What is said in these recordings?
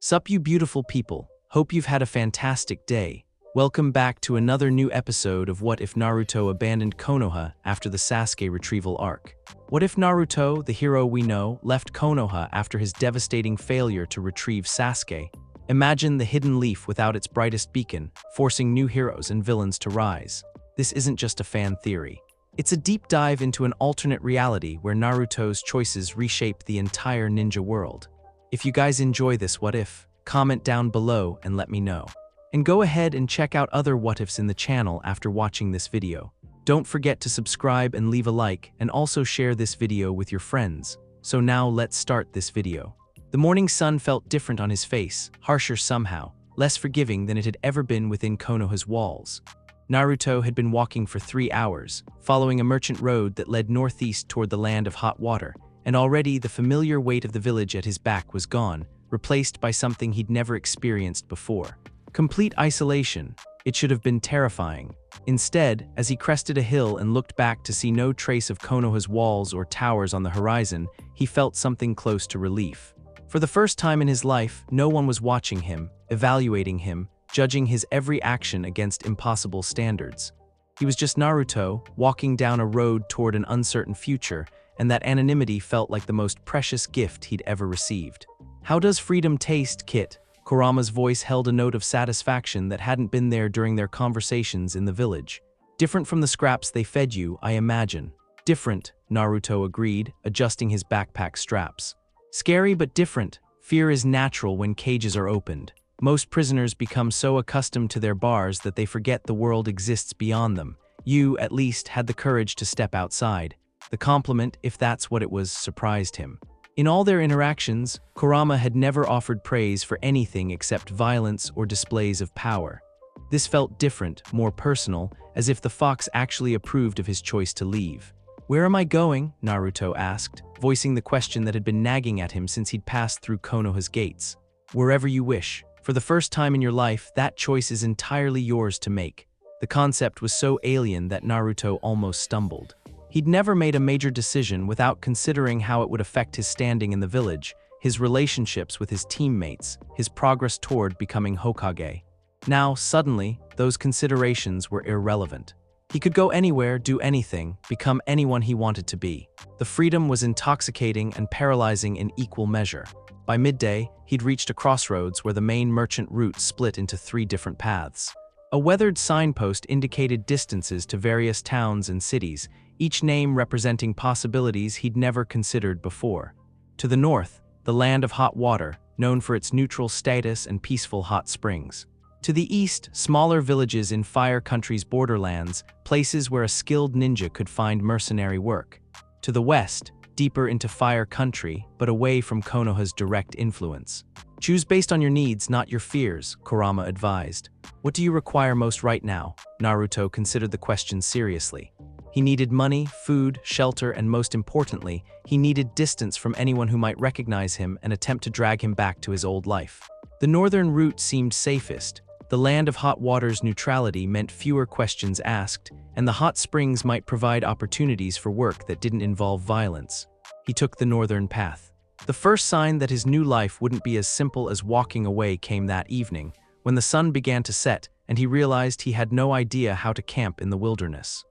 Sup you beautiful people, hope you've had a fantastic day. Welcome back to another new episode of What If Naruto Abandoned Konoha after the Sasuke Retrieval Arc. What if Naruto, the hero we know, left Konoha after his devastating failure to retrieve Sasuke? Imagine the hidden leaf without its brightest beacon, forcing new heroes and villains to rise. This isn't just a fan theory. It's a deep dive into an alternate reality where Naruto's choices reshape the entire ninja world. If you guys enjoy this what if, comment down below and let me know. And go ahead and check out other what ifs in the channel after watching this video. Don't forget to subscribe and leave a like, and also share this video with your friends. So now let's start this video. The morning sun felt different on his face, harsher somehow, less forgiving than it had ever been within Konoha's walls. Naruto had been walking for 3 hours, following a merchant road that led northeast toward the land of hot water, and already the familiar weight of the village at his back was gone, replaced by something he'd never experienced before. Complete isolation. It should have been terrifying. Instead, as he crested a hill and looked back to see no trace of Konoha's walls or towers on the horizon, he felt something close to relief. For the first time in his life, no one was watching him, evaluating him, judging his every action against impossible standards. He was just Naruto, walking down a road toward an uncertain future, and that anonymity felt like the most precious gift he'd ever received. "How does freedom taste, Kit?" Kurama's voice held a note of satisfaction that hadn't been there during their conversations in the village. "Different from the scraps they fed you, I imagine." "Different," Naruto agreed, adjusting his backpack straps. "Scary but different. Fear is natural when cages are opened. Most prisoners become so accustomed to their bars that they forget the world exists beyond them. You, at least, had the courage to step outside." The compliment, if that's what it was, surprised him. In all their interactions, Kurama had never offered praise for anything except violence or displays of power. This felt different, more personal, as if the fox actually approved of his choice to leave. "Where am I going?" Naruto asked, voicing the question that had been nagging at him since he'd passed through Konoha's gates. "Wherever you wish. For the first time in your life, that choice is entirely yours to make." The concept was so alien that Naruto almost stumbled. He'd never made a major decision without considering how it would affect his standing in the village, his relationships with his teammates, his progress toward becoming Hokage. Now, suddenly, those considerations were irrelevant. He could go anywhere, do anything, become anyone he wanted to be. The freedom was intoxicating and paralyzing in equal measure. By midday, he'd reached a crossroads where the main merchant route split into 3 different paths. A weathered signpost indicated distances to various towns and cities, each name representing possibilities he'd never considered before. To the north, the land of hot water, known for its neutral status and peaceful hot springs. To the east, smaller villages in Fire Country's borderlands, places where a skilled ninja could find mercenary work. To the west, deeper into Fire Country, but away from Konoha's direct influence. "Choose based on your needs, not your fears," Kurama advised. "What do you require most right now?" Naruto considered the question seriously. He needed money, food, shelter, and most importantly, he needed distance from anyone who might recognize him and attempt to drag him back to his old life. The northern route seemed safest. The land of hot water's neutrality meant fewer questions asked, and the hot springs might provide opportunities for work that didn't involve violence. He took the northern path. The first sign that his new life wouldn't be as simple as walking away came that evening, when the sun began to set and he realized he had no idea how to camp in the wilderness.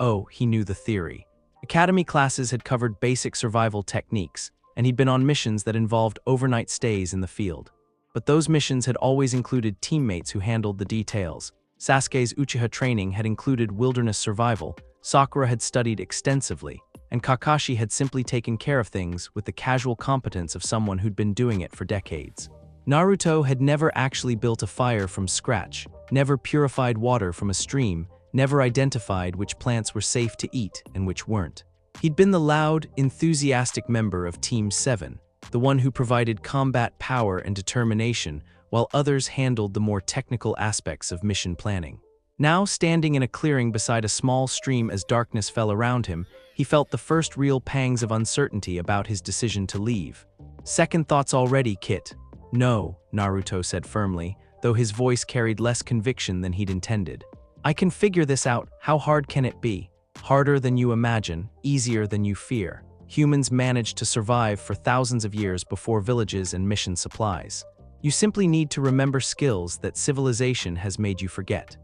Oh, he knew the theory. Academy classes had covered basic survival techniques, and he'd been on missions that involved overnight stays in the field. But those missions had always included teammates who handled the details. Sasuke's Uchiha training had included wilderness survival, Sakura had studied extensively, and Kakashi had simply taken care of things with the casual competence of someone who'd been doing it for decades. Naruto had never actually built a fire from scratch, never purified water from a stream, never identified which plants were safe to eat and which weren't. He'd been the loud, enthusiastic member of Team 7, the one who provided combat power and determination, while others handled the more technical aspects of mission planning. Now, standing in a clearing beside a small stream as darkness fell around him, he felt the first real pangs of uncertainty about his decision to leave. "Second thoughts already, Kit." "No," Naruto said firmly, though his voice carried less conviction than he'd intended. "I can figure this out. How hard can it be?" "Harder than you imagine, easier than you fear. Humans managed to survive for thousands of years before villages and mission supplies. You simply need to remember skills that civilization has made you forget.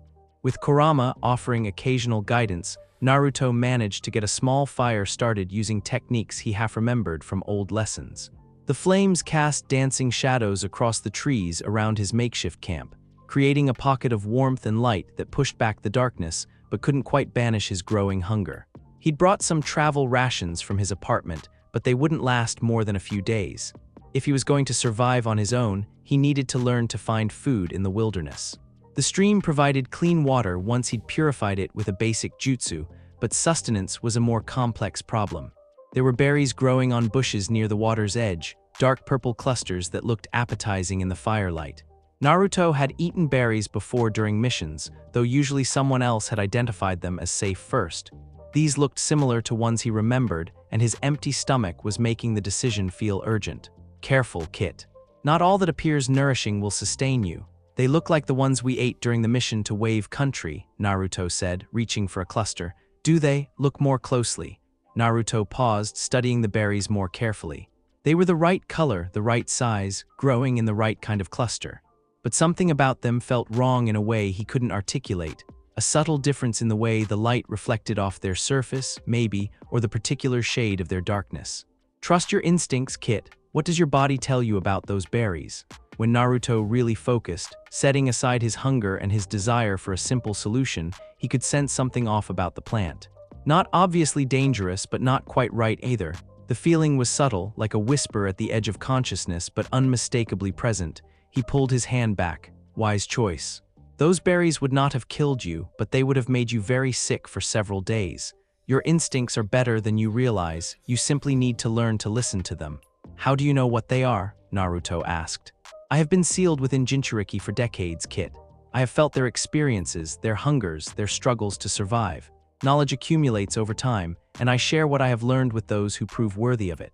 With Kurama offering occasional guidance, Naruto managed to get a small fire started using techniques he half-remembered from old lessons. The flames cast dancing shadows across the trees around his makeshift camp, creating a pocket of warmth and light that pushed back the darkness but couldn't quite banish his growing hunger. He'd brought some travel rations from his apartment, but they wouldn't last more than a few days. If he was going to survive on his own, he needed to learn to find food in the wilderness. The stream provided clean water once he'd purified it with a basic jutsu, but sustenance was a more complex problem. There were berries growing on bushes near the water's edge, dark purple clusters that looked appetizing in the firelight. Naruto had eaten berries before during missions, though usually someone else had identified them as safe first. These looked similar to ones he remembered, and his empty stomach was making the decision feel urgent. Careful, Kit. Not all that appears nourishing will sustain you. They look like the ones we ate during the mission to Wave Country, Naruto said, reaching for a cluster. Do they? Look more closely. Naruto paused, studying the berries more carefully. They were the right color, the right size, growing in the right kind of cluster. But something about them felt wrong in a way he couldn't articulate. A subtle difference in the way the light reflected off their surface, maybe, or the particular shade of their darkness. Trust your instincts, Kit. What does your body tell you about those berries? When Naruto really focused, setting aside his hunger and his desire for a simple solution, he could sense something off about the plant. Not obviously dangerous, but not quite right either. The feeling was subtle, like a whisper at the edge of consciousness, but unmistakably present. He pulled his hand back. Wise choice. Those berries would not have killed you, but they would have made you very sick for several days. Your instincts are better than you realize. You simply need to learn to listen to them. How do you know what they are? Naruto asked. I have been sealed within Jinchuriki for decades, Kit. I have felt their experiences, their hungers, their struggles to survive. Knowledge accumulates over time, and I share what I have learned with those who prove worthy of it.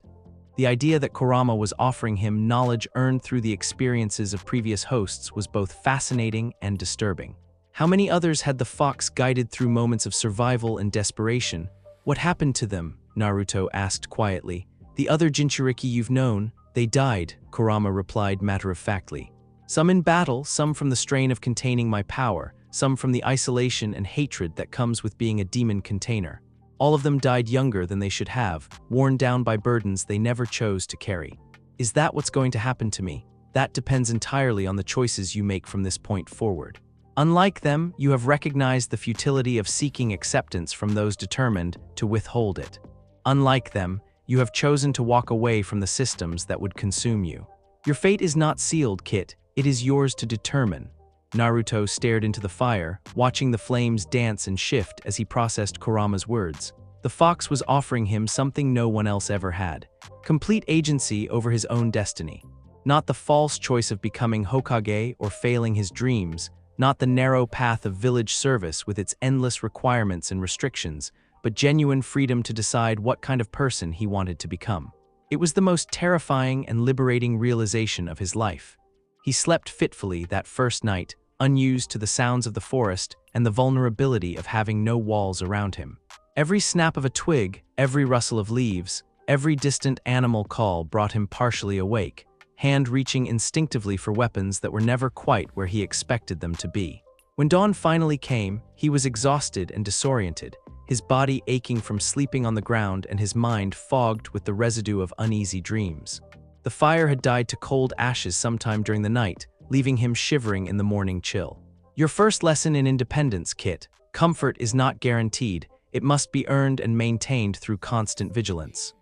The idea that Kurama was offering him knowledge earned through the experiences of previous hosts was both fascinating and disturbing. How many others had the fox guided through moments of survival and desperation? What happened to them? Naruto asked quietly. The other Jinchuriki you've known, they died, Kurama replied matter-of-factly. Some in battle, some from the strain of containing my power, some from the isolation and hatred that comes with being a demon container. All of them died younger than they should have, worn down by burdens they never chose to carry. Is that what's going to happen to me? That depends entirely on the choices you make from this point forward. Unlike them, you have recognized the futility of seeking acceptance from those determined to withhold it. Unlike them, you have chosen to walk away from the systems that would consume you. Your fate is not sealed, Kit. It is yours to determine. Naruto stared into the fire, watching the flames dance and shift as he processed Kurama's words. The fox was offering him something no one else ever had: complete agency over his own destiny. Not the false choice of becoming Hokage or failing his dreams, not the narrow path of village service with its endless requirements and restrictions, but genuine freedom to decide what kind of person he wanted to become. It was the most terrifying and liberating realization of his life. He slept fitfully that first night, unused to the sounds of the forest and the vulnerability of having no walls around him. Every snap of a twig, every rustle of leaves, every distant animal call brought him partially awake, hand reaching instinctively for weapons that were never quite where he expected them to be. When dawn finally came, he was exhausted and disoriented, his body aching from sleeping on the ground and his mind fogged with the residue of uneasy dreams. The fire had died to cold ashes sometime during the night, leaving him shivering in the morning chill. Your first lesson in independence, Kit. Comfort is not guaranteed. It must be earned and maintained through constant vigilance.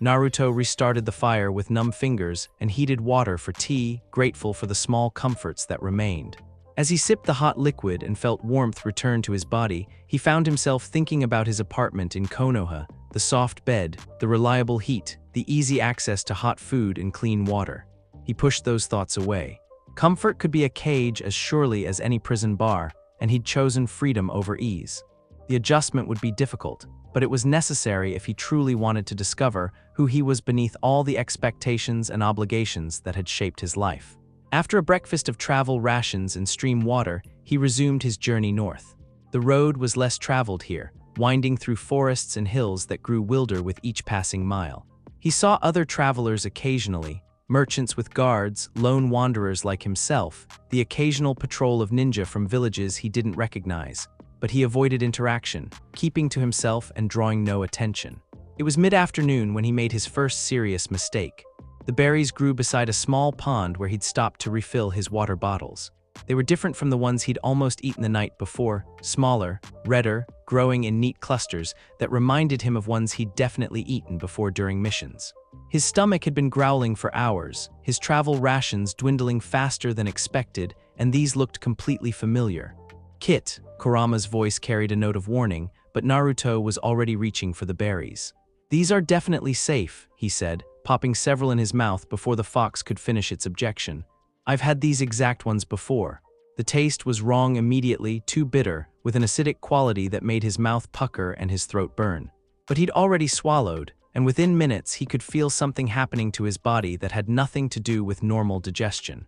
Naruto restarted the fire with numb fingers and heated water for tea, grateful for the small comforts that remained. As he sipped the hot liquid and felt warmth return to his body, he found himself thinking about his apartment in Konoha, the soft bed, the reliable heat, the easy access to hot food and clean water. He pushed those thoughts away. Comfort could be a cage as surely as any prison bar, and he'd chosen freedom over ease. The adjustment would be difficult, but it was necessary if he truly wanted to discover who he was beneath all the expectations and obligations that had shaped his life. After a breakfast of travel rations and stream water, he resumed his journey north. The road was less traveled here, winding through forests and hills that grew wilder with each passing mile. He saw other travelers occasionally, merchants with guards, lone wanderers like himself, the occasional patrol of ninja from villages he didn't recognize. But he avoided interaction, keeping to himself and drawing no attention. It was mid-afternoon when he made his first serious mistake. The berries grew beside a small pond where he'd stopped to refill his water bottles. They were different from the ones he'd almost eaten the night before, smaller, redder, growing in neat clusters that reminded him of ones he'd definitely eaten before during missions. His stomach had been growling for hours, his travel rations dwindling faster than expected, and these looked completely familiar. "Kit," Kurama's voice carried a note of warning, but Naruto was already reaching for the berries. "These are definitely safe," he said, popping several in his mouth before the fox could finish its objection. "I've had these exact ones before." The taste was wrong immediately, too bitter, with an acidic quality that made his mouth pucker and his throat burn. But he'd already swallowed, and within minutes he could feel something happening to his body that had nothing to do with normal digestion.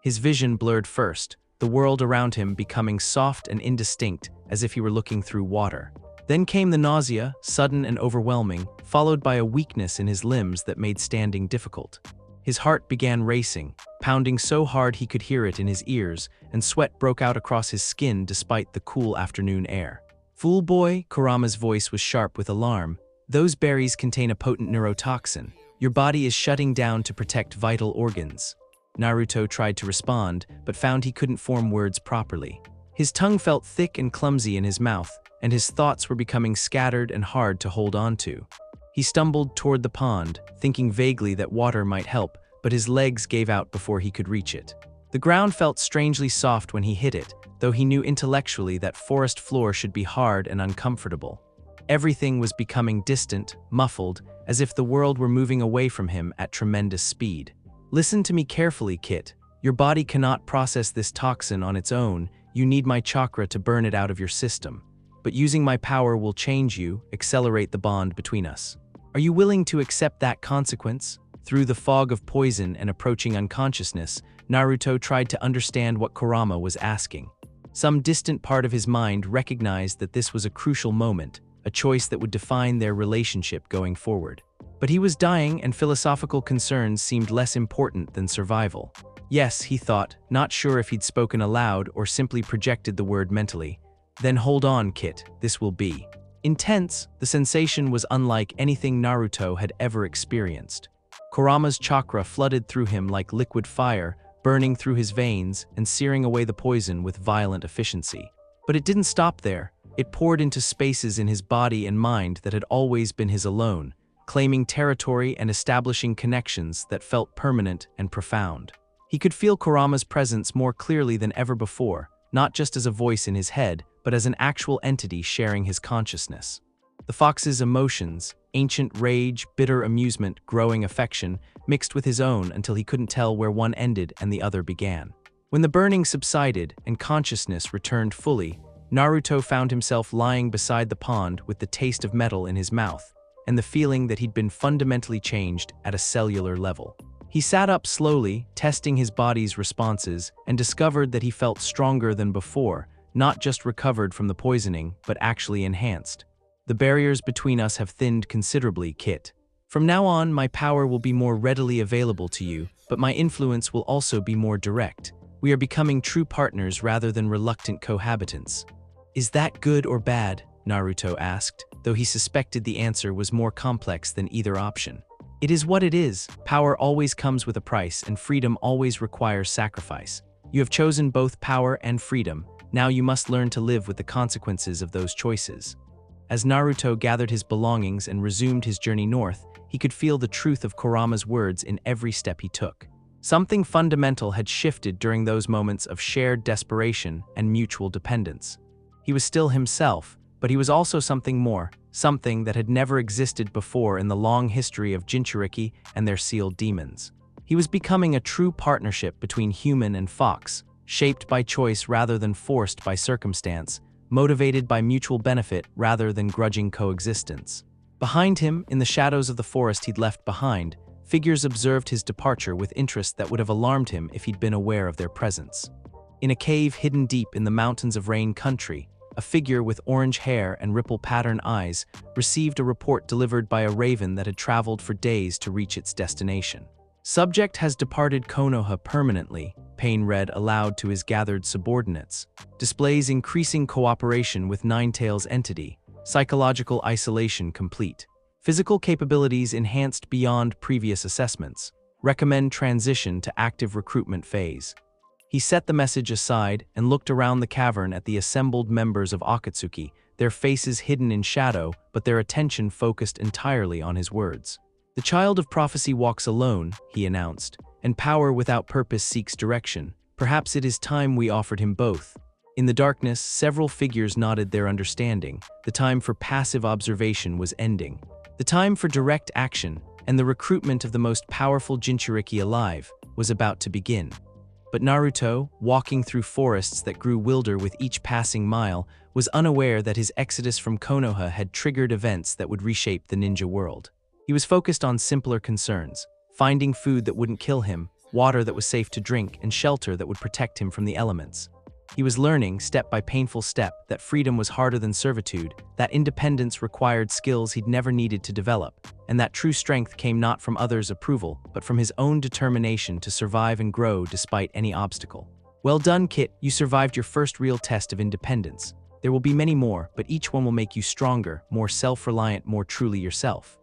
His vision blurred first, the world around him becoming soft and indistinct, as if he were looking through water. Then came the nausea, sudden and overwhelming, followed by a weakness in his limbs that made standing difficult. His heart began racing, pounding so hard he could hear it in his ears, and sweat broke out across his skin despite the cool afternoon air. "Fool boy," Kurama's voice was sharp with alarm, "those berries contain a potent neurotoxin. Your body is shutting down to protect vital organs." Naruto tried to respond, but found he couldn't form words properly. His tongue felt thick and clumsy in his mouth, and his thoughts were becoming scattered and hard to hold on to. He stumbled toward the pond, thinking vaguely that water might help, but his legs gave out before he could reach it. The ground felt strangely soft when he hit it, though he knew intellectually that forest floor should be hard and uncomfortable. Everything was becoming distant, muffled, as if the world were moving away from him at tremendous speed. "Listen to me carefully, Kit. Your body cannot process this toxin on its own. You need my chakra to burn it out of your system. But using my power will change you, accelerate the bond between us. Are you willing to accept that consequence?" Through the fog of poison and approaching unconsciousness, Naruto tried to understand what Kurama was asking. Some distant part of his mind recognized that this was a crucial moment, a choice that would define their relationship going forward. But he was dying, and philosophical concerns seemed less important than survival. "Yes," he thought, not sure if he'd spoken aloud or simply projected the word mentally. "Then hold on, Kit, this will be." Intense, the sensation was unlike anything Naruto had ever experienced. Kurama's chakra flooded through him like liquid fire, burning through his veins and searing away the poison with violent efficiency. But it didn't stop there. It poured into spaces in his body and mind that had always been his alone, claiming territory and establishing connections that felt permanent and profound. He could feel Kurama's presence more clearly than ever before, not just as a voice in his head, but as an actual entity sharing his consciousness. The fox's emotions, ancient rage, bitter amusement, growing affection, mixed with his own until he couldn't tell where one ended and the other began. When the burning subsided and consciousness returned fully, Naruto found himself lying beside the pond with the taste of metal in his mouth, and the feeling that he'd been fundamentally changed at a cellular level. He sat up slowly, testing his body's responses, and discovered that he felt stronger than before, not just recovered from the poisoning, but actually enhanced. "The barriers between us have thinned considerably, Kit. From now on, my power will be more readily available to you, but my influence will also be more direct. We are becoming true partners rather than reluctant cohabitants." "Is that good or bad?" Naruto asked, though he suspected the answer was more complex than either option. "It is what it is. Power always comes with a price, and freedom always requires sacrifice. You have chosen both power and freedom. Now you must learn to live with the consequences of those choices." As Naruto gathered his belongings and resumed his journey north, he could feel the truth of Kurama's words in every step he took. Something fundamental had shifted during those moments of shared desperation and mutual dependence. He was still himself, but he was also something more, something that had never existed before in the long history of Jinchuriki and their sealed demons. He was becoming a true partnership between human and fox, shaped by choice rather than forced by circumstance, motivated by mutual benefit rather than grudging coexistence. Behind him, in the shadows of the forest he'd left behind, figures observed his departure with interest that would have alarmed him if he'd been aware of their presence. In a cave hidden deep in the mountains of Rain Country, a figure with orange hair and ripple-pattern eyes received a report delivered by a raven that had traveled for days to reach its destination. Subject has departed Konoha permanently, Pain read aloud to his gathered subordinates. Displays increasing cooperation with Ninetales entity. Psychological isolation complete. Physical capabilities enhanced beyond previous assessments. Recommend transition to active recruitment phase. He set the message aside and looked around the cavern at the assembled members of Akatsuki, their faces hidden in shadow, but their attention focused entirely on his words. The child of prophecy walks alone, he announced, and power without purpose seeks direction. Perhaps it is time we offered him both. In the darkness, several figures nodded their understanding. The time for passive observation was ending. The time for direct action, and the recruitment of the most powerful Jinchuriki alive, was about to begin. But Naruto, walking through forests that grew wilder with each passing mile, was unaware that his exodus from Konoha had triggered events that would reshape the ninja world. He was focused on simpler concerns, finding food that wouldn't kill him, water that was safe to drink, and shelter that would protect him from the elements. He was learning, step by painful step, that freedom was harder than servitude, that independence required skills he'd never needed to develop, and that true strength came not from others' approval, but from his own determination to survive and grow despite any obstacle. Well done, Kit, you survived your first real test of independence. There will be many more, but each one will make you stronger, more self-reliant, more truly yourself.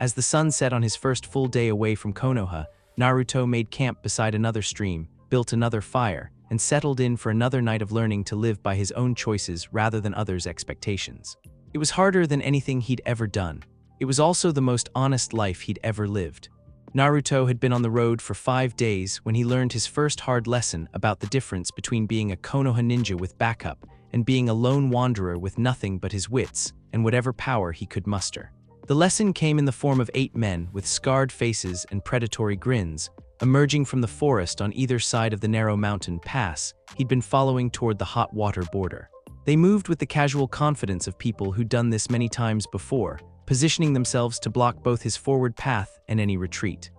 As the sun set on his first full day away from Konoha, Naruto made camp beside another stream, built another fire, and settled in for another night of learning to live by his own choices rather than others' expectations. It was harder than anything he'd ever done. It was also the most honest life he'd ever lived. Naruto had been on the road for 5 days when he learned his first hard lesson about the difference between being a Konoha ninja with backup and being a lone wanderer with nothing but his wits and whatever power he could muster. The lesson came in the form of 8 men with scarred faces and predatory grins, emerging from the forest on either side of the narrow mountain pass he'd been following toward the hot water border. They moved with the casual confidence of people who'd done this many times before, positioning themselves to block both his forward path and any retreat.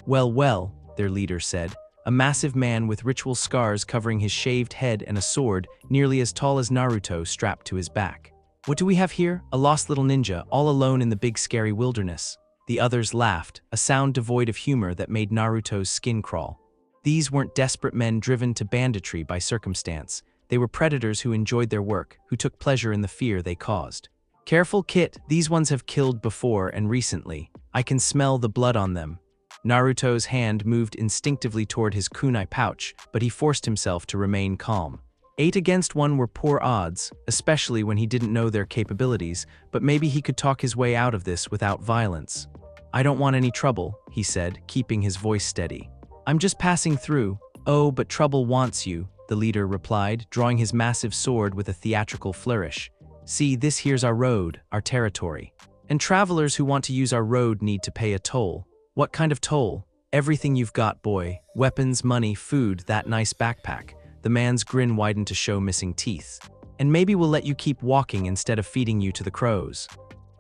Well, their leader said, a massive man with ritual scars covering his shaved head and a sword nearly as tall as Naruto strapped to his back. What do we have here? A lost little ninja, all alone in the big scary wilderness. The others laughed, a sound devoid of humor that made Naruto's skin crawl. These weren't desperate men driven to banditry by circumstance. They were predators who enjoyed their work, who took pleasure in the fear they caused. Careful, Kit, these ones have killed before and recently. I can smell the blood on them. Naruto's hand moved instinctively toward his kunai pouch, but he forced himself to remain calm. 8 against 1 were poor odds, especially when he didn't know their capabilities, but maybe he could talk his way out of this without violence. I don't want any trouble, he said, keeping his voice steady. I'm just passing through. Oh, but trouble wants you, the leader replied, drawing his massive sword with a theatrical flourish. See, this here's our road, our territory. And travelers who want to use our road need to pay a toll. What kind of toll? Everything you've got, boy. Weapons, money, food, that nice backpack. The man's grin widened to show missing teeth. And maybe we'll let you keep walking instead of feeding you to the crows.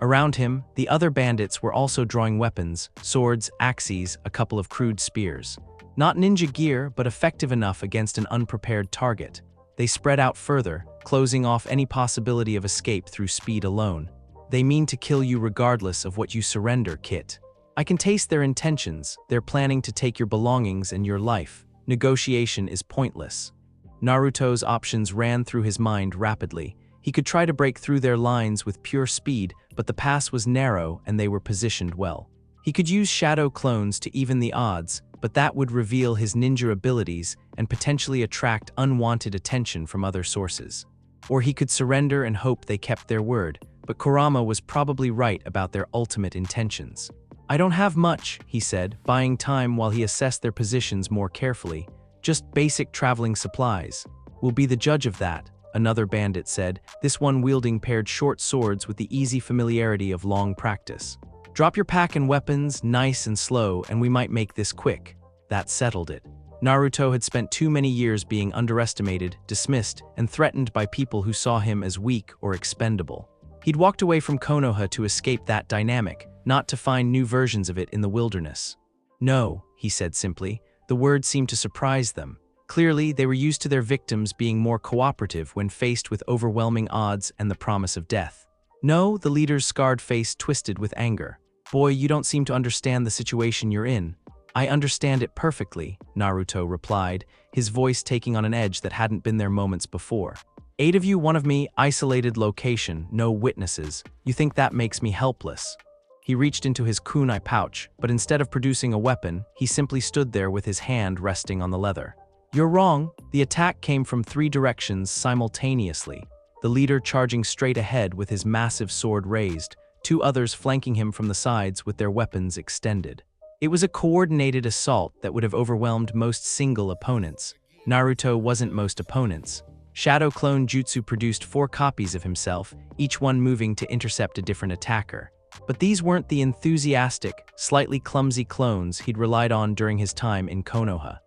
Around him, the other bandits were also drawing weapons, swords, axes, a couple of crude spears. Not ninja gear, but effective enough against an unprepared target. They spread out further, closing off any possibility of escape through speed alone. They mean to kill you regardless of what you surrender, Kit. I can taste their intentions. They're planning to take your belongings and your life. Negotiation is pointless. Naruto's options ran through his mind rapidly. He could try to break through their lines with pure speed, but the pass was narrow and they were positioned well. He could use shadow clones to even the odds, but that would reveal his ninja abilities and potentially attract unwanted attention from other sources. Or he could surrender and hope they kept their word, but Kurama was probably right about their ultimate intentions. I don't have much, he said, buying time while he assessed their positions more carefully. Just basic traveling supplies. We'll be the judge of that, another bandit said, this one wielding paired short swords with the easy familiarity of long practice. Drop your pack and weapons, nice and slow, and we might make this quick. That settled it. Naruto had spent too many years being underestimated, dismissed, and threatened by people who saw him as weak or expendable. He'd walked away from Konoha to escape that dynamic, not to find new versions of it in the wilderness. No, he said simply. The words seemed to surprise them. Clearly, they were used to their victims being more cooperative when faced with overwhelming odds and the promise of death. No, the leader's scarred face twisted with anger. Boy, you don't seem to understand the situation you're in. I understand it perfectly, Naruto replied, his voice taking on an edge that hadn't been there moments before. 8 of you, 1 of me, isolated location, no witnesses. You think that makes me helpless? He reached into his kunai pouch, but instead of producing a weapon, he simply stood there with his hand resting on the leather. You're wrong. The attack came from 3 directions simultaneously. The leader charging straight ahead with his massive sword raised, 2 others flanking him from the sides with their weapons extended. It was a coordinated assault that would have overwhelmed most single opponents. Naruto wasn't most opponents. Shadow Clone Jutsu produced 4 copies of himself, each one moving to intercept a different attacker. But these weren't the enthusiastic, slightly clumsy clones he'd relied on during his time in Konoha.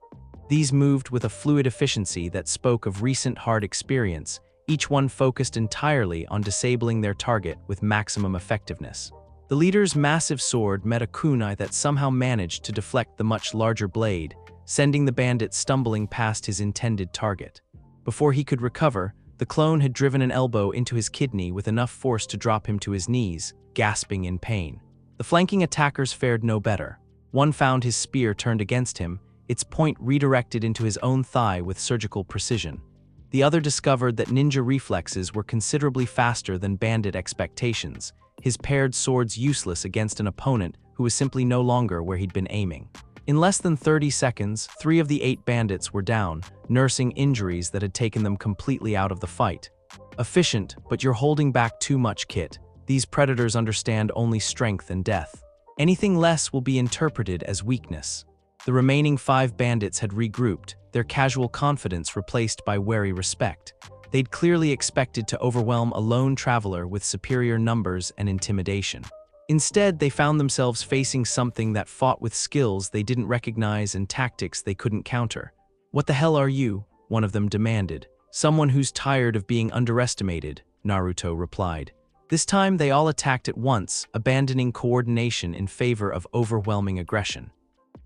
These moved with a fluid efficiency that spoke of recent hard experience, each one focused entirely on disabling their target with maximum effectiveness. The leader's massive sword met a kunai that somehow managed to deflect the much larger blade, sending the bandit stumbling past his intended target. Before he could recover, the clone had driven an elbow into his kidney with enough force to drop him to his knees, gasping in pain. The flanking attackers fared no better. One found his spear turned against him, its point redirected into his own thigh with surgical precision. The other discovered that ninja reflexes were considerably faster than bandit expectations, his paired swords useless against an opponent who was simply no longer where he'd been aiming. In less than 30 seconds, 3 of the 8 bandits were down, nursing injuries that had taken them completely out of the fight. Efficient, but you're holding back too much, Kit. These predators understand only strength and death. Anything less will be interpreted as weakness. The remaining 5 bandits had regrouped, their casual confidence replaced by wary respect. They'd clearly expected to overwhelm a lone traveler with superior numbers and intimidation. Instead, they found themselves facing something that fought with skills they didn't recognize and tactics they couldn't counter. What the hell are you? One of them demanded. Someone who's tired of being underestimated, Naruto replied. This time they all attacked at once, abandoning coordination in favor of overwhelming aggression.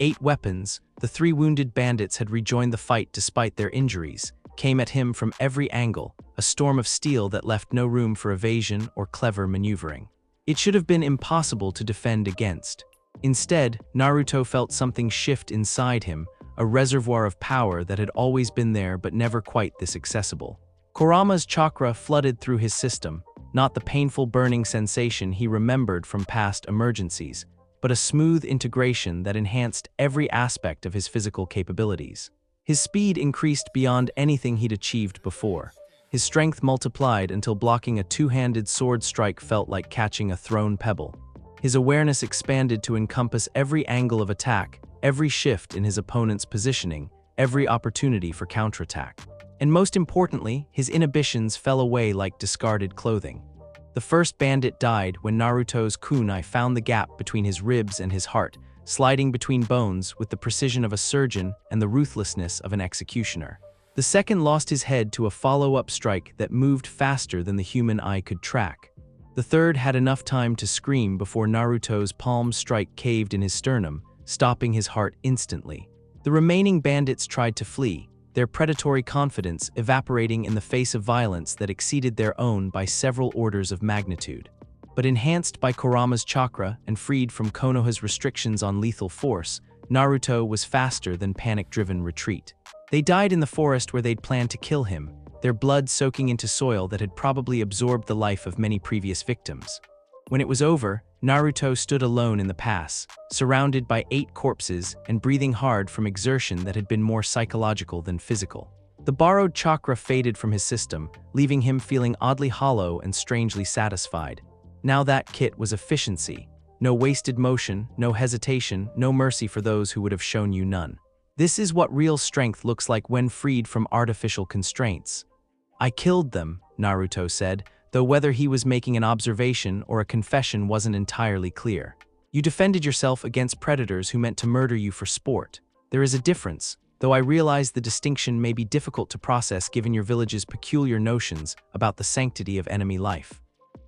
8 weapons, the 3 wounded bandits had rejoined the fight despite their injuries, came at him from every angle, a storm of steel that left no room for evasion or clever maneuvering. It should have been impossible to defend against. Instead, Naruto felt something shift inside him, a reservoir of power that had always been there but never quite this accessible. Kurama's chakra flooded through his system, not the painful burning sensation he remembered from past emergencies, but a smooth integration that enhanced every aspect of his physical capabilities. His speed increased beyond anything he'd achieved before. His strength multiplied until blocking a 2-handed sword strike felt like catching a thrown pebble. His awareness expanded to encompass every angle of attack, every shift in his opponent's positioning, every opportunity for counterattack. And most importantly, his inhibitions fell away like discarded clothing. The first bandit died when Naruto's kunai found the gap between his ribs and his heart, sliding between bones with the precision of a surgeon and the ruthlessness of an executioner. The second lost his head to a follow-up strike that moved faster than the human eye could track. The third had enough time to scream before Naruto's palm strike caved in his sternum, stopping his heart instantly. The remaining bandits tried to flee, their predatory confidence evaporating in the face of violence that exceeded their own by several orders of magnitude. But enhanced by Kurama's chakra and freed from Konoha's restrictions on lethal force, Naruto was faster than panic-driven retreat. They died in the forest where they'd planned to kill him, their blood soaking into soil that had probably absorbed the life of many previous victims. When it was over, Naruto stood alone in the pass, surrounded by 8 corpses and breathing hard from exertion that had been more psychological than physical. The borrowed chakra faded from his system, leaving him feeling oddly hollow and strangely satisfied. Now that Kit was efficiency. No wasted motion, no hesitation, no mercy for those who would have shown you none. This is what real strength looks like when freed from artificial constraints. I killed them, Naruto said, though whether he was making an observation or a confession wasn't entirely clear. You defended yourself against predators who meant to murder you for sport. There is a difference, though I realize the distinction may be difficult to process given your village's peculiar notions about the sanctity of enemy life.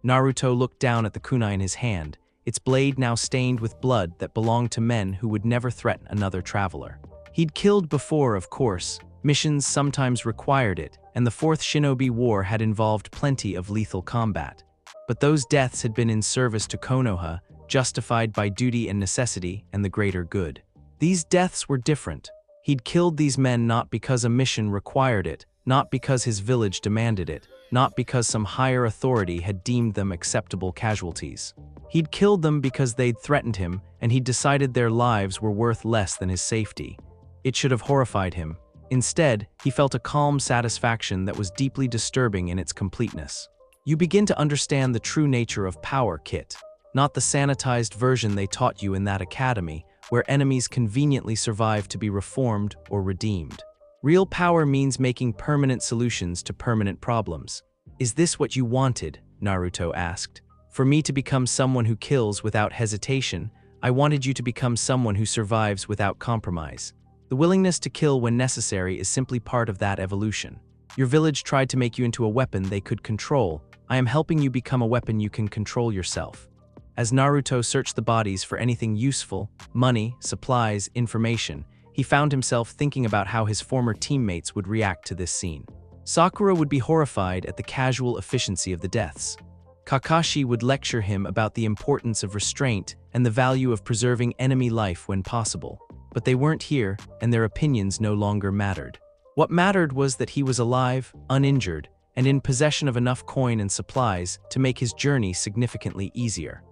Naruto looked down at the kunai in his hand, its blade now stained with blood that belonged to men who would never threaten another traveler. He'd killed before, of course. Missions sometimes required it, and the Fourth Shinobi War had involved plenty of lethal combat. But those deaths had been in service to Konoha, justified by duty and necessity and the greater good. These deaths were different. He'd killed these men not because a mission required it, not because his village demanded it, not because some higher authority had deemed them acceptable casualties. He'd killed them because they'd threatened him, and he'd decided their lives were worth less than his safety. It should have horrified him. Instead, he felt a calm satisfaction that was deeply disturbing in its completeness. You begin to understand the true nature of power, Kit, not the sanitized version they taught you in that academy, where enemies conveniently survive to be reformed or redeemed. Real power means making permanent solutions to permanent problems. Is this what you wanted? Naruto asked. For me to become someone who kills without hesitation, I wanted you to become someone who survives without compromise. The willingness to kill when necessary is simply part of that evolution. Your village tried to make you into a weapon they could control. I am helping you become a weapon you can control yourself. As Naruto searched the bodies for anything useful, money, supplies, information, he found himself thinking about how his former teammates would react to this scene. Sakura would be horrified at the casual efficiency of the deaths. Kakashi would lecture him about the importance of restraint and the value of preserving enemy life when possible. But they weren't here, and their opinions no longer mattered. What mattered was that he was alive, uninjured, and in possession of enough coin and supplies to make his journey significantly easier.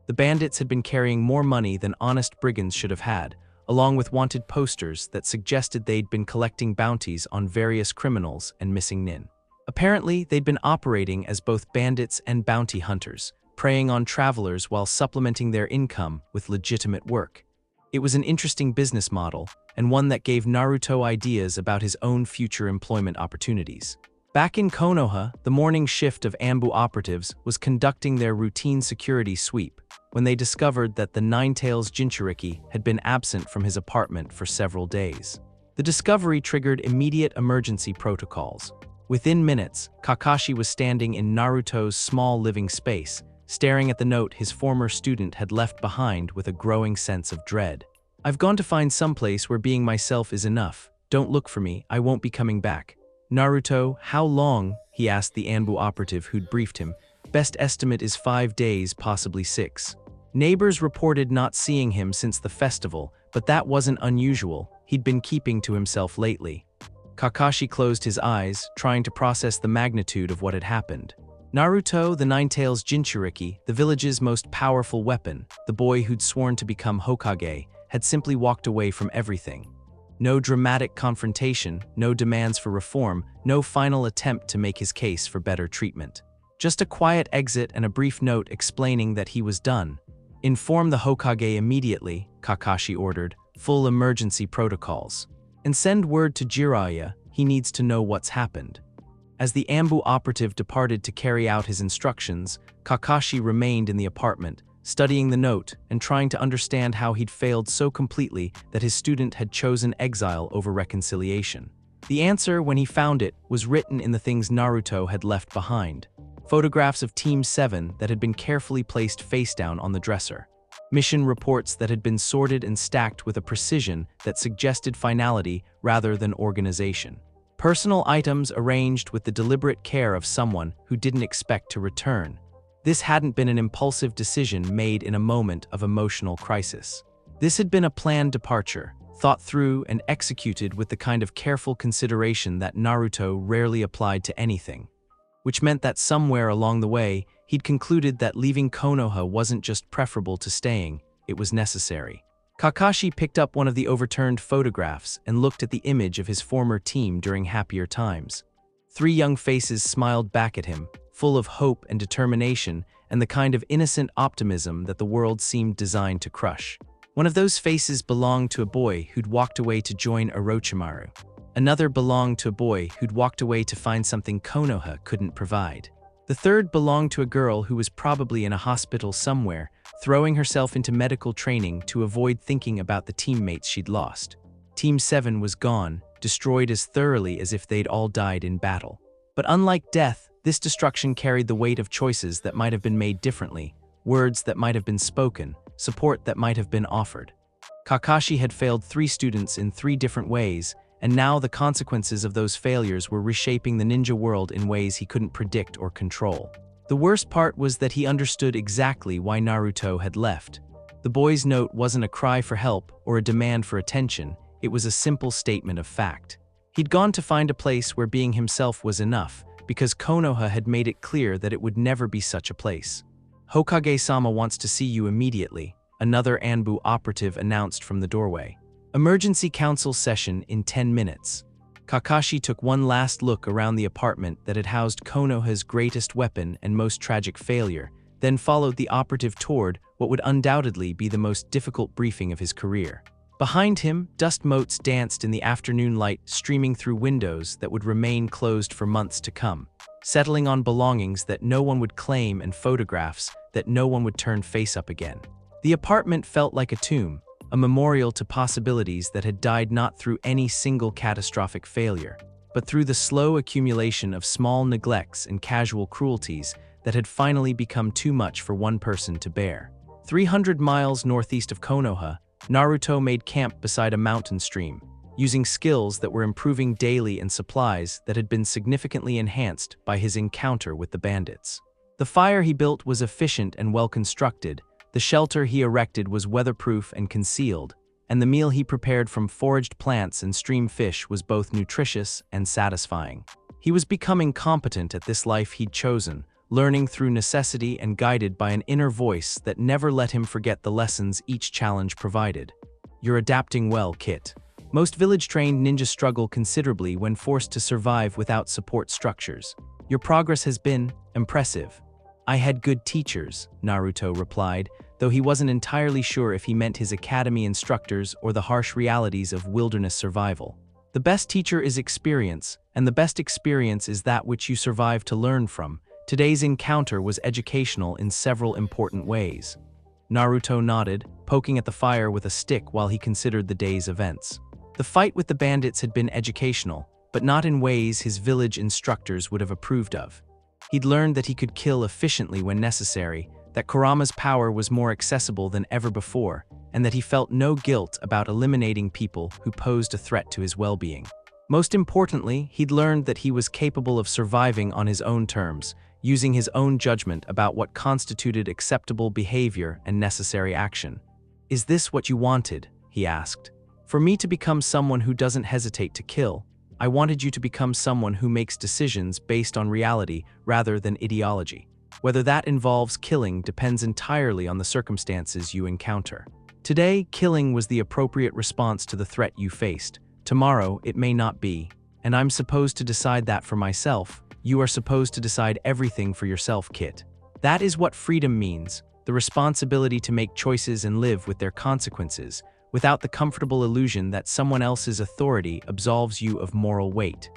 The bandits had been carrying more money than honest brigands should have had, along with wanted posters that suggested they'd been collecting bounties on various criminals and missing nin. Apparently, they'd been operating as both bandits and bounty hunters, preying on travelers while supplementing their income with legitimate work. It was an interesting business model, and one that gave Naruto ideas about his own future employment opportunities. Back in Konoha, the morning shift of Anbu operatives was conducting their routine security sweep when they discovered that the Ninetales Jinchuriki had been absent from his apartment for several days. The discovery triggered immediate emergency protocols. Within minutes, Kakashi was standing in Naruto's small living space, staring at the note his former student had left behind with a growing sense of dread. I've gone to find someplace where being myself is enough. Don't look for me, I won't be coming back. Naruto, how long? He asked the Anbu operative who'd briefed him. Best estimate is 5 days, possibly 6. Neighbors reported not seeing him since the festival, but that wasn't unusual. He'd been keeping to himself lately. Kakashi closed his eyes, trying to process the magnitude of what had happened. Naruto, the Ninetales Jinchuriki, the village's most powerful weapon, the boy who'd sworn to become Hokage, had simply walked away from everything. No dramatic confrontation, no demands for reform, no final attempt to make his case for better treatment. Just a quiet exit and a brief note explaining that he was done. Inform the Hokage immediately, Kakashi ordered, full emergency protocols. And send word to Jiraiya, he needs to know what's happened. As the Anbu operative departed to carry out his instructions, Kakashi remained in the apartment, studying the note and trying to understand how he'd failed so completely that his student had chosen exile over reconciliation. The answer, when he found it, was written in the things Naruto had left behind. Photographs of Team 7 that had been carefully placed face down on the dresser. Mission reports that had been sorted and stacked with a precision that suggested finality rather than organization. Personal items arranged with the deliberate care of someone who didn't expect to return. This hadn't been an impulsive decision made in a moment of emotional crisis. This had been a planned departure, thought through and executed with the kind of careful consideration that Naruto rarely applied to anything. Which meant that somewhere along the way, he'd concluded that leaving Konoha wasn't just preferable to staying, it was necessary. Kakashi picked up one of the overturned photographs and looked at the image of his former team during happier times. 3 young faces smiled back at him, full of hope and determination and the kind of innocent optimism that the world seemed designed to crush. One of those faces belonged to a boy who'd walked away to join Orochimaru. Another belonged to a boy who'd walked away to find something Konoha couldn't provide. The third belonged to a girl who was probably in a hospital somewhere, throwing herself into medical training to avoid thinking about the teammates she'd lost. Team 7 was gone, destroyed as thoroughly as if they'd all died in battle. But unlike death, this destruction carried the weight of choices that might have been made differently, words that might have been spoken, support that might have been offered. Kakashi had failed 3 students in 3 different ways, and now the consequences of those failures were reshaping the ninja world in ways he couldn't predict or control. The worst part was that he understood exactly why Naruto had left. The The boy's note wasn't a cry for help or a demand for attention, it was a simple statement of fact. He'd gone to find a place where being himself was enough, because Konoha had made it clear that it would never be such a place. "Hokage-sama wants to see you immediately," another Anbu operative announced from the doorway. "Emergency council session in 10 minutes. Kakashi took one last look around the apartment that had housed Konoha's greatest weapon and most tragic failure, then followed the operative toward what would undoubtedly be the most difficult briefing of his career. Behind him, dust motes danced in the afternoon light streaming through windows that would remain closed for months to come, settling on belongings that no one would claim and photographs that no one would turn face up again. The apartment felt like a tomb, a memorial to possibilities that had died not through any single catastrophic failure, but through the slow accumulation of small neglects and casual cruelties that had finally become too much for one person to bear. 300 miles northeast of Konoha, Naruto made camp beside a mountain stream, using skills that were improving daily and supplies that had been significantly enhanced by his encounter with the bandits. The fire he built was efficient and well-constructed, the shelter he erected was weatherproof and concealed, and the meal he prepared from foraged plants and stream fish was both nutritious and satisfying. He was becoming competent at this life he'd chosen, learning through necessity and guided by an inner voice that never let him forget the lessons each challenge provided. "You're adapting well, Kit. Most village-trained ninja struggle considerably when forced to survive without support structures. Your progress has been impressive." "I had good teachers," Naruto replied, though he wasn't entirely sure if he meant his academy instructors or the harsh realities of wilderness survival. "The best teacher is experience, and the best experience is that which you survive to learn from. Today's encounter was educational in several important ways." Naruto nodded, poking at the fire with a stick while he considered the day's events. The fight with the bandits had been educational, but not in ways his village instructors would have approved of. He'd learned that he could kill efficiently when necessary, that Kurama's power was more accessible than ever before, and that he felt no guilt about eliminating people who posed a threat to his well-being. Most importantly, he'd learned that he was capable of surviving on his own terms, using his own judgment about what constituted acceptable behavior and necessary action. "Is this what you wanted?" he asked. "For me to become someone who doesn't hesitate to kill, I wanted you to become someone who makes decisions based on reality rather than ideology. Whether that involves killing depends entirely on the circumstances you encounter. Today, killing was the appropriate response to the threat you faced. Tomorrow, it may not be, and I'm supposed to decide that for myself. You are supposed to decide everything for yourself, Kit. That is what freedom means, the responsibility to make choices and live with their consequences, without the comfortable illusion that someone else's authority absolves you of moral weight."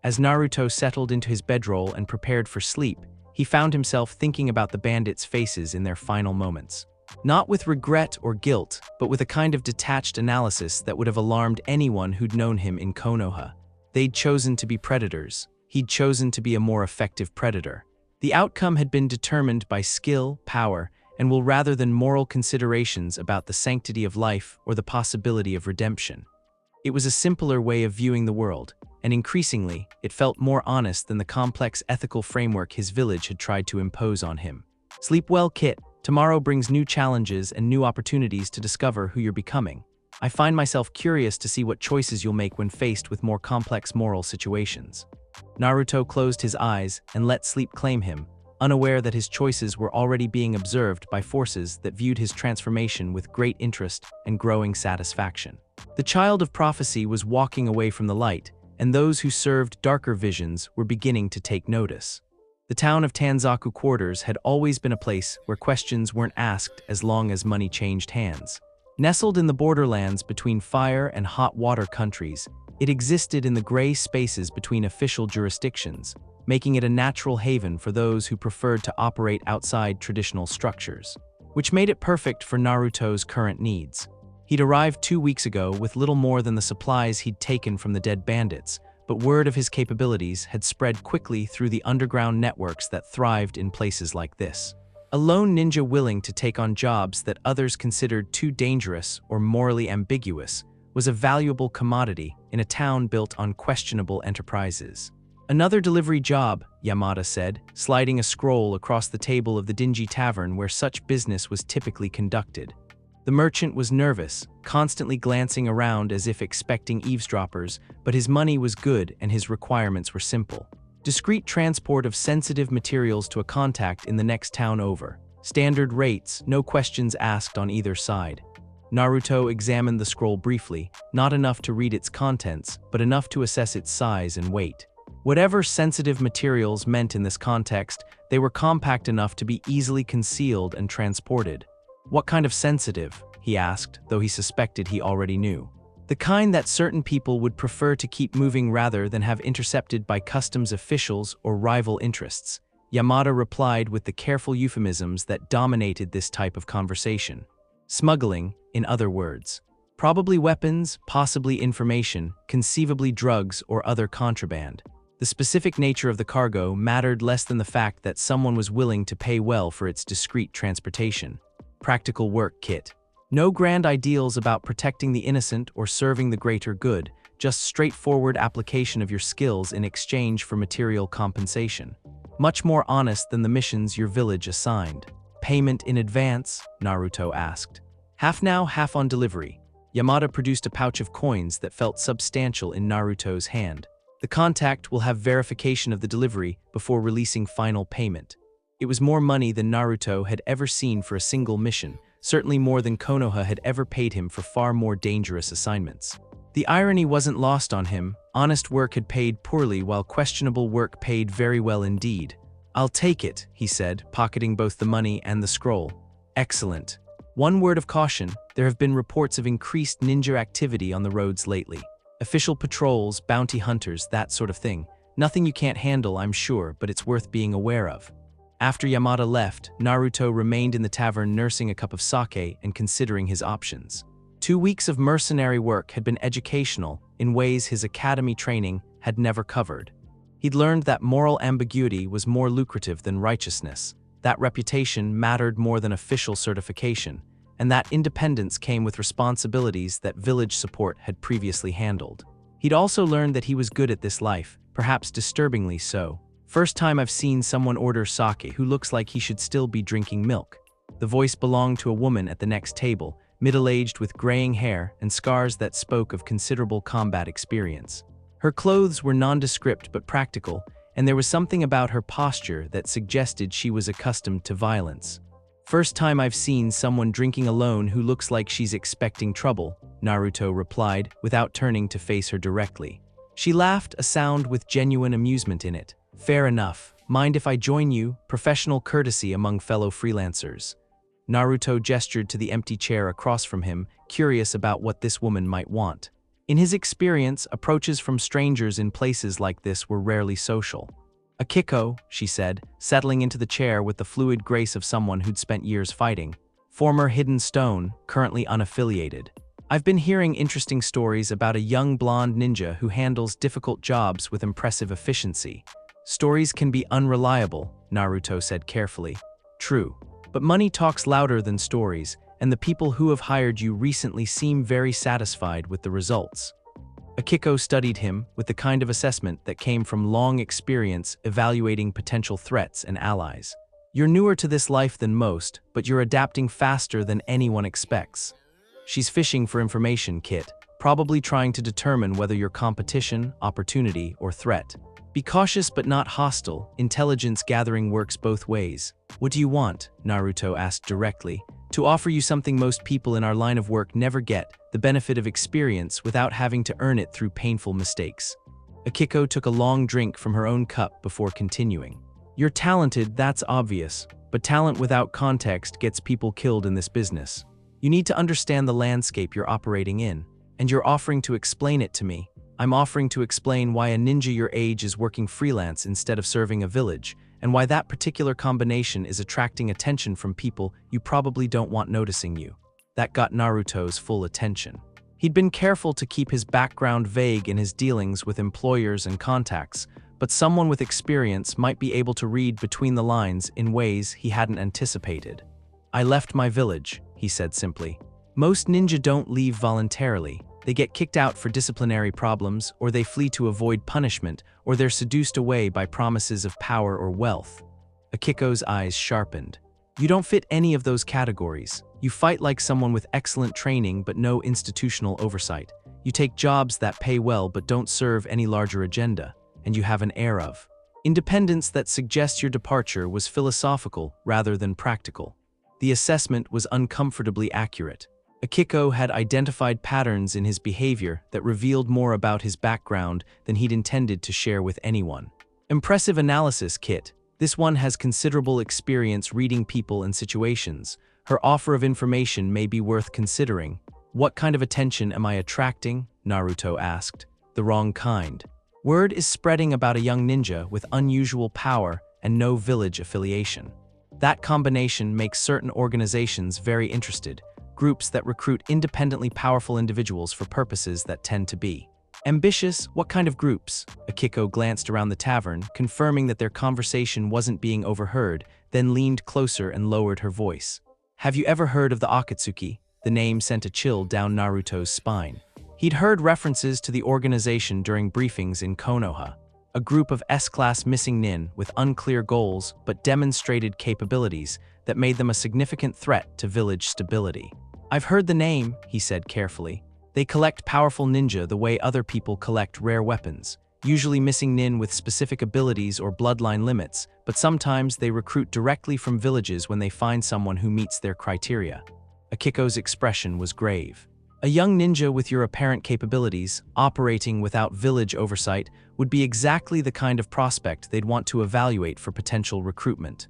As Naruto settled into his bedroll and prepared for sleep, he found himself thinking about the bandits' faces in their final moments. Not with regret or guilt, but with a kind of detached analysis that would have alarmed anyone who'd known him in Konoha. They'd chosen to be predators. He'd chosen to be a more effective predator. The outcome had been determined by skill, power, and will rather than moral considerations about the sanctity of life or the possibility of redemption. It was a simpler way of viewing the world, and increasingly, it felt more honest than the complex ethical framework his village had tried to impose on him. "Sleep well, Kit. Tomorrow brings new challenges and new opportunities to discover who you're becoming. I find myself curious to see what choices you'll make when faced with more complex moral situations." Naruto closed his eyes and let sleep claim him, unaware that his choices were already being observed by forces that viewed his transformation with great interest and growing satisfaction. The child of prophecy was walking away from the light, and those who served darker visions were beginning to take notice. The town of Tanzaku Quarters had always been a place where questions weren't asked as long as money changed hands. Nestled in the borderlands between fire and hot water countries, it existed in the gray spaces between official jurisdictions, making it a natural haven for those who preferred to operate outside traditional structures, which made it perfect for Naruto's current needs. He'd arrived 2 weeks ago with little more than the supplies he'd taken from the dead bandits, but word of his capabilities had spread quickly through the underground networks that thrived in places like this. A lone ninja willing to take on jobs that others considered too dangerous or morally ambiguous was a valuable commodity in a town built on questionable enterprises. "Another delivery job," Yamada said, sliding a scroll across the table of the dingy tavern where such business was typically conducted. The merchant was nervous, constantly glancing around as if expecting eavesdroppers, but his money was good and his requirements were simple. Discreet transport of sensitive materials to a contact in the next town over. Standard rates, no questions asked on either side. Naruto examined the scroll briefly, not enough to read its contents, but enough to assess its size and weight. Whatever sensitive materials meant in this context, they were compact enough to be easily concealed and transported. What kind of sensitive? He asked, though he suspected he already knew. The kind that certain people would prefer to keep moving rather than have intercepted by customs officials or rival interests. Yamada replied with the careful euphemisms that dominated this type of conversation. Smuggling, in other words. Probably weapons, possibly information, conceivably drugs or other contraband. The specific nature of the cargo mattered less than the fact that someone was willing to pay well for its discreet transportation. Practical work kit. No grand ideals about protecting the innocent or serving the greater good, just straightforward application of your skills in exchange for material compensation. Much more honest than the missions your village assigned. Payment in advance? Naruto asked. Half now, half on delivery. Yamada produced a pouch of coins that felt substantial in Naruto's hand. The contact will have verification of the delivery before releasing final payment. It was more money than Naruto had ever seen for a single mission, certainly more than Konoha had ever paid him for far more dangerous assignments. The irony wasn't lost on him. Honest work had paid poorly while questionable work paid very well indeed. "I'll take it," he said, pocketing both the money and the scroll. "Excellent. One word of caution, there have been reports of increased ninja activity on the roads lately. Official patrols, bounty hunters, that sort of thing. Nothing you can't handle, I'm sure, but it's worth being aware of." After Yamada left, Naruto remained in the tavern nursing a cup of sake and considering his options. 2 weeks of mercenary work had been educational in ways his academy training had never covered. He'd learned that moral ambiguity was more lucrative than righteousness, that reputation mattered more than official certification, and that independence came with responsibilities that village support had previously handled. He'd also learned that he was good at this life, perhaps disturbingly so. "First time I've seen someone order sake who looks like he should still be drinking milk." The voice belonged to a woman at the next table, middle-aged with graying hair and scars that spoke of considerable combat experience. Her clothes were nondescript but practical, and there was something about her posture that suggested she was accustomed to violence. "First time I've seen someone drinking alone who looks like she's expecting trouble," Naruto replied, without turning to face her directly. She laughed, a sound with genuine amusement in it. "Fair enough. Mind if I join you? Professional courtesy among fellow freelancers." Naruto gestured to the empty chair across from him, curious about what this woman might want. In his experience, approaches from strangers in places like this were rarely social. "Akiko," she said, settling into the chair with the fluid grace of someone who'd spent years fighting. "Former Hidden Stone, currently unaffiliated. I've been hearing interesting stories about a young blonde ninja who handles difficult jobs with impressive efficiency." "Stories can be unreliable," Naruto said carefully. "True. But money talks louder than stories, and the people who have hired you recently seem very satisfied with the results." Akiko studied him with the kind of assessment that came from long experience evaluating potential threats and allies. "You're newer to this life than most, but you're adapting faster than anyone expects." "She's fishing for information, Kit, probably trying to determine whether you're competition, opportunity, or threat. Be cautious but not hostile. Intelligence gathering works both ways." "What do you want?" Naruto asked directly. "To offer you something most people in our line of work never get, the benefit of experience without having to earn it through painful mistakes." Akiko took a long drink from her own cup before continuing. "You're talented, that's obvious, but talent without context gets people killed in this business. You need to understand the landscape you're operating in, and you're offering to explain it to me. I'm offering to explain why a ninja your age is working freelance instead of serving a village, and why that particular combination is attracting attention from people you probably don't want noticing you." That got Naruto's full attention. He'd been careful to keep his background vague in his dealings with employers and contacts, but someone with experience might be able to read between the lines in ways he hadn't anticipated. "I left my village," he said simply. "Most ninja don't leave voluntarily. They get kicked out for disciplinary problems, or they flee to avoid punishment, or they're seduced away by promises of power or wealth." Akiko's eyes sharpened. "You don't fit any of those categories. You fight like someone with excellent training but no institutional oversight. You take jobs that pay well but don't serve any larger agenda, and you have an air of independence that suggests your departure was philosophical rather than practical. The assessment was uncomfortably accurate. Akiko had identified patterns in his behavior that revealed more about his background than he'd intended to share with anyone. Impressive analysis, Kit. This one has considerable experience reading people and situations. Her offer of information may be worth considering. What kind of attention am I attracting? Naruto asked. The wrong kind. Word is spreading about a young ninja with unusual power and no village affiliation. That combination makes certain organizations very interested, groups that recruit independently powerful individuals for purposes that tend to be ambitious. What kind of groups? Akiko glanced around the tavern, confirming that their conversation wasn't being overheard, then leaned closer and lowered her voice. Have you ever heard of the Akatsuki? The name sent a chill down Naruto's spine. He'd heard references to the organization during briefings in Konoha, a group of S-class missing nin with unclear goals but demonstrated capabilities that made them a significant threat to village stability. I've heard the name, he said carefully. They collect powerful ninja the way other people collect rare weapons, usually missing nin with specific abilities or bloodline limits, but sometimes they recruit directly from villages when they find someone who meets their criteria. Akiko's expression was grave. A young ninja with your apparent capabilities, operating without village oversight, would be exactly the kind of prospect they'd want to evaluate for potential recruitment.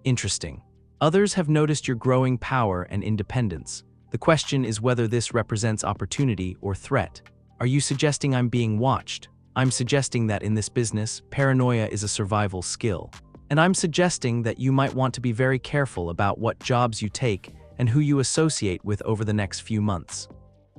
Interesting. Others have noticed your growing power and independence. The question is whether this represents opportunity or threat. Are you suggesting I'm being watched? I'm suggesting that in this business, paranoia is a survival skill. And I'm suggesting that you might want to be very careful about what jobs you take and who you associate with over the next few months.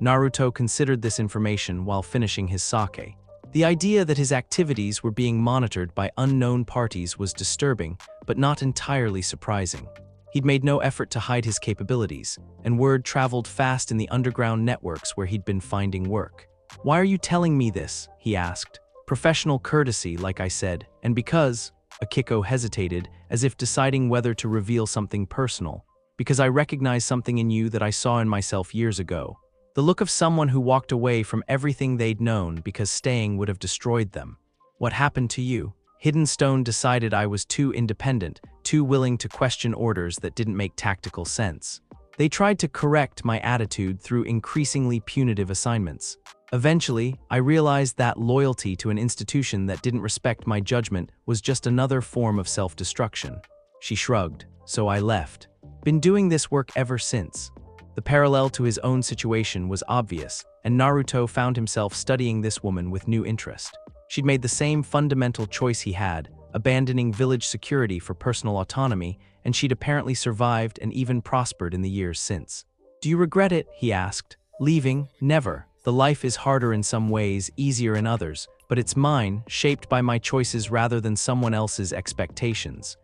Naruto considered this information while finishing his sake. The idea that his activities were being monitored by unknown parties was disturbing, but not entirely surprising. He'd made no effort to hide his capabilities, and word traveled fast in the underground networks where he'd been finding work. Why are you telling me this? He asked. Professional courtesy, like I said, and because, Akiko hesitated, as if deciding whether to reveal something personal. Because I recognize something in you that I saw in myself years ago. The look of someone who walked away from everything they'd known because staying would have destroyed them. What happened to you? Hidden Stone decided I was too independent, too willing to question orders that didn't make tactical sense. They tried to correct my attitude through increasingly punitive assignments. Eventually, I realized that loyalty to an institution that didn't respect my judgment was just another form of self-destruction. She shrugged, so I left. Been doing this work ever since. The parallel to his own situation was obvious, and Naruto found himself studying this woman with new interest. She'd made the same fundamental choice he had, abandoning village security for personal autonomy, and she'd apparently survived and even prospered in the years since. Do you regret it? He asked. Leaving? Never. The life is harder in some ways, easier in others, but it's mine, shaped by my choices rather than someone else's expectations.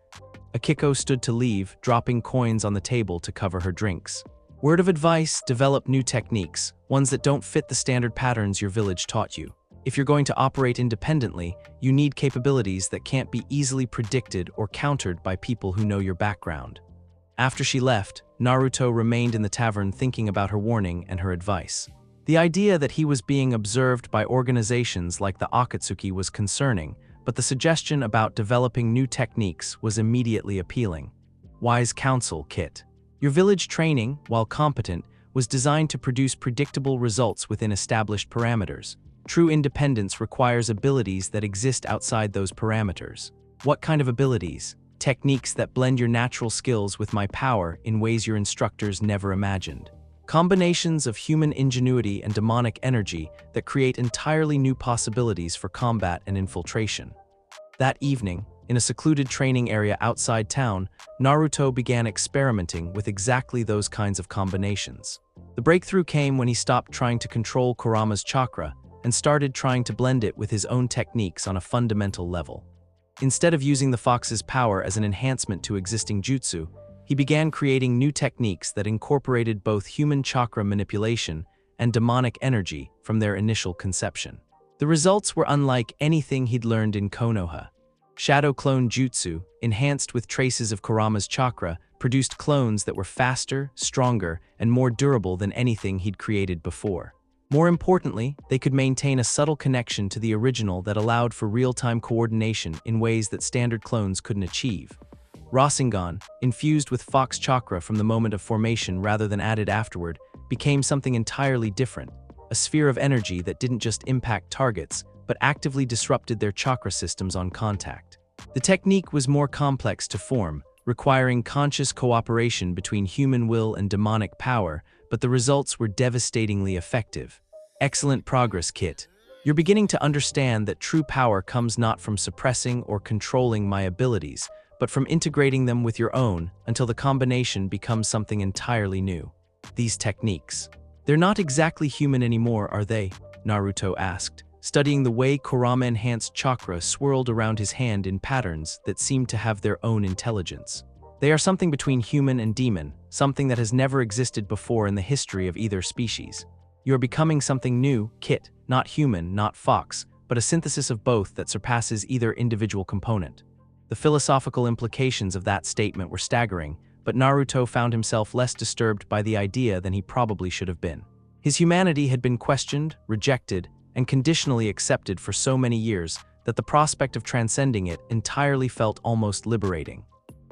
Akiko stood to leave, dropping coins on the table to cover her drinks. Word of advice: develop new techniques, ones that don't fit the standard patterns your village taught you. If you're going to operate independently, you need capabilities that can't be easily predicted or countered by people who know your background. After she left, Naruto remained in the tavern thinking about her warning and her advice. The idea that he was being observed by organizations like the Akatsuki was concerning, but the suggestion about developing new techniques was immediately appealing. Wise counsel, Kit. Your village training, while competent, was designed to produce predictable results within established parameters. True independence requires abilities that exist outside those parameters. What kind of abilities? Techniques that blend your natural skills with my power in ways your instructors never imagined. Combinations of human ingenuity and demonic energy that create entirely new possibilities for combat and infiltration. That evening, in a secluded training area outside town, Naruto began experimenting with exactly those kinds of combinations. The breakthrough came when he stopped trying to control Kurama's chakra and started trying to blend it with his own techniques on a fundamental level. Instead of using the fox's power as an enhancement to existing jutsu, he began creating new techniques that incorporated both human chakra manipulation and demonic energy from their initial conception. The results were unlike anything he'd learned in Konoha. Shadow Clone Jutsu, enhanced with traces of Kurama's chakra, produced clones that were faster, stronger, and more durable than anything he'd created before. More importantly, they could maintain a subtle connection to the original that allowed for real-time coordination in ways that standard clones couldn't achieve. Rasengan, infused with Fox chakra from the moment of formation rather than added afterward, became something entirely different, a sphere of energy that didn't just impact targets, but actively disrupted their chakra systems on contact. The technique was more complex to form, requiring conscious cooperation between human will and demonic power, but the results were devastatingly effective. Excellent progress, Kit. You're beginning to understand that true power comes not from suppressing or controlling my abilities, but from integrating them with your own until the combination becomes something entirely new. These techniques. They're not exactly human anymore, are they? Naruto asked, studying the way Kurama-enhanced chakra swirled around his hand in patterns that seemed to have their own intelligence. They are something between human and demon, something that has never existed before in the history of either species. You're becoming something new, Kit, not human, not fox, but a synthesis of both that surpasses either individual component. The philosophical implications of that statement were staggering, but Naruto found himself less disturbed by the idea than he probably should have been. His humanity had been questioned, rejected, and conditionally accepted for so many years that the prospect of transcending it entirely felt almost liberating.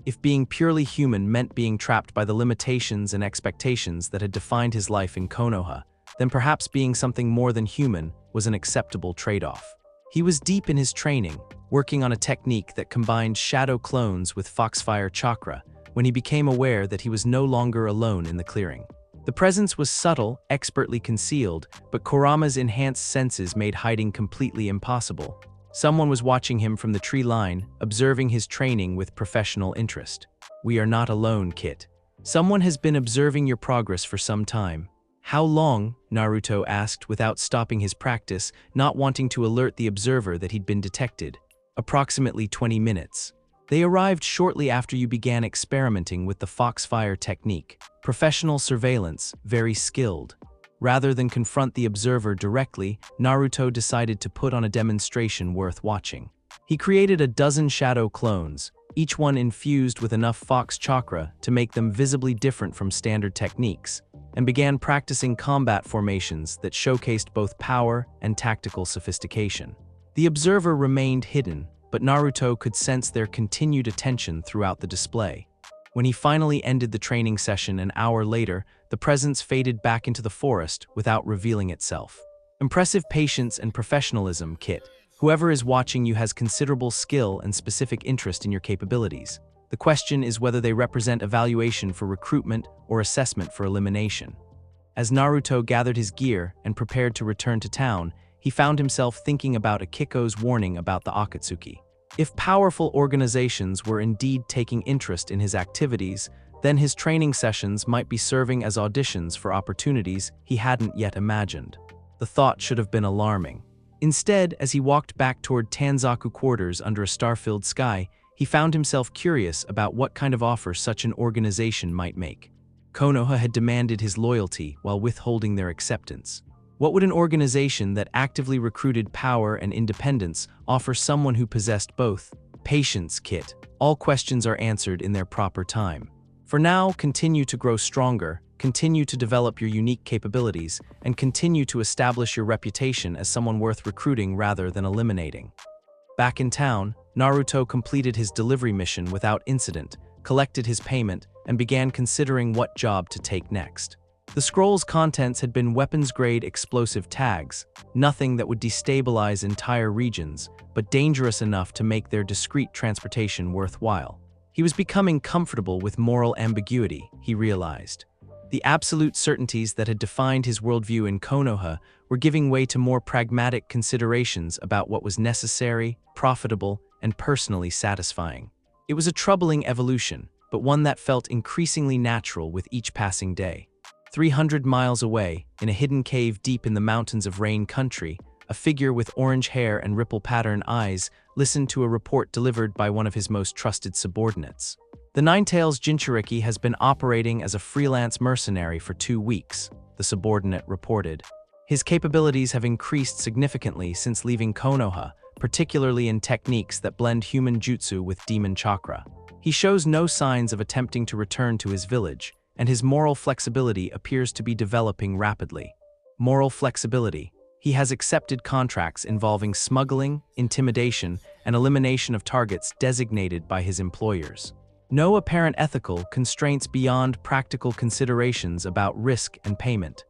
If being purely human meant being trapped by the limitations and expectations that had defined his life in Konoha, then perhaps being something more than human was an acceptable trade-off. He was deep in his training, working on a technique that combined shadow clones with foxfire chakra, when he became aware that he was no longer alone in the clearing. The presence was subtle, expertly concealed, but Kurama's enhanced senses made hiding completely impossible. Someone was watching him from the tree line, observing his training with professional interest. We are not alone, Kit. Someone has been observing your progress for some time. How long? Naruto asked without stopping his practice, not wanting to alert the observer that he'd been detected. Approximately 20 minutes. They arrived shortly after you began experimenting with the foxfire technique. Professional surveillance, very skilled. Rather than confront the observer directly, Naruto decided to put on a demonstration worth watching. He created a dozen shadow clones, each one infused with enough fox chakra to make them visibly different from standard techniques, and began practicing combat formations that showcased both power and tactical sophistication. The observer remained hidden, but Naruto could sense their continued attention throughout the display. When he finally ended the training session an hour later, the presence faded back into the forest without revealing itself. Impressive patience and professionalism, Kit. Whoever is watching you has considerable skill and specific interest in your capabilities. The question is whether they represent evaluation for recruitment or assessment for elimination. As Naruto gathered his gear and prepared to return to town, he found himself thinking about Akiko's warning about the Akatsuki. If powerful organizations were indeed taking interest in his activities, then his training sessions might be serving as auditions for opportunities he hadn't yet imagined. The thought should have been alarming. Instead, as he walked back toward Tanzaku quarters under a star-filled sky, he found himself curious about what kind of offer such an organization might make. Konoha had demanded his loyalty while withholding their acceptance. What would an organization that actively recruited power and independence offer someone who possessed both? Patience, Kit. All questions are answered in their proper time. For now, continue to grow stronger, continue to develop your unique capabilities, and continue to establish your reputation as someone worth recruiting rather than eliminating. Back in town, Naruto completed his delivery mission without incident, collected his payment, and began considering what job to take next. The scroll's contents had been weapons-grade explosive tags, nothing that would destabilize entire regions, but dangerous enough to make their discreet transportation worthwhile. He was becoming comfortable with moral ambiguity, he realized. The absolute certainties that had defined his worldview in Konoha were giving way to more pragmatic considerations about what was necessary, profitable, and personally satisfying. It was a troubling evolution, but one that felt increasingly natural with each passing day. 300 miles away, in a hidden cave deep in the mountains of Rain Country, a figure with orange hair and ripple-pattern eyes listened to a report delivered by one of his most trusted subordinates. The Ninetales Jinchuriki has been operating as a freelance mercenary for 2 weeks, the subordinate reported. His capabilities have increased significantly since leaving Konoha, particularly in techniques that blend human jutsu with demon chakra. He shows no signs of attempting to return to his village, and his moral flexibility appears to be developing rapidly. Moral flexibility. He has accepted contracts involving smuggling, intimidation, and elimination of targets designated by his employers. No apparent ethical constraints beyond practical considerations about risk and payment.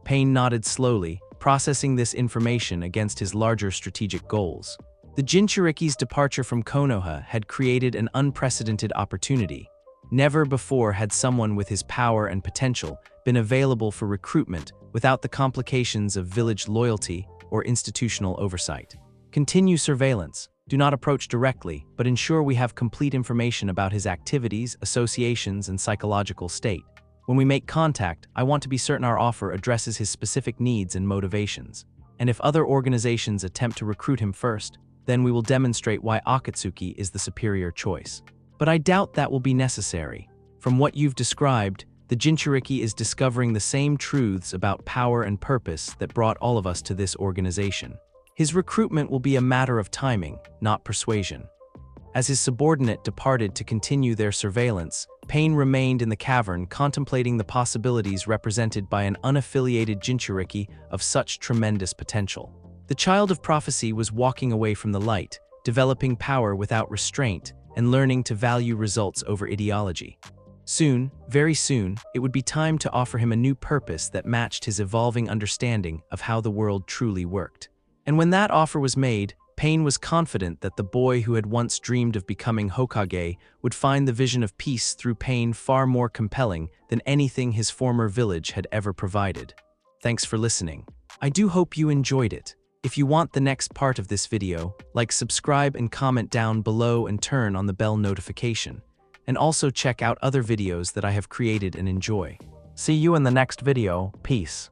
Pain nodded slowly, processing this information against his larger strategic goals. The Jinchuriki's departure from Konoha had created an unprecedented opportunity. Never before had someone with his power and potential been available for recruitment without the complications of village loyalty or institutional oversight. Continue surveillance. Do not approach directly, but ensure we have complete information about his activities, associations, and psychological state. When we make contact, I want to be certain our offer addresses his specific needs and motivations. And if other organizations attempt to recruit him first, then we will demonstrate why Akatsuki is the superior choice. But I doubt that will be necessary. From what you've described, the Jinchuriki is discovering the same truths about power and purpose that brought all of us to this organization. His recruitment will be a matter of timing, not persuasion. As his subordinate departed to continue their surveillance, Pain remained in the cavern contemplating the possibilities represented by an unaffiliated Jinchuriki of such tremendous potential. The child of prophecy was walking away from the light, developing power without restraint, and learning to value results over ideology. Soon, very soon, it would be time to offer him a new purpose that matched his evolving understanding of how the world truly worked. And when that offer was made, Pain was confident that the boy who had once dreamed of becoming Hokage would find the vision of peace through Pain far more compelling than anything his former village had ever provided. Thanks for listening. I do hope you enjoyed it. If you want the next part of this video, subscribe and comment down below and turn on the bell notification. And also check out other videos that I have created and enjoy. See you in the next video. Peace.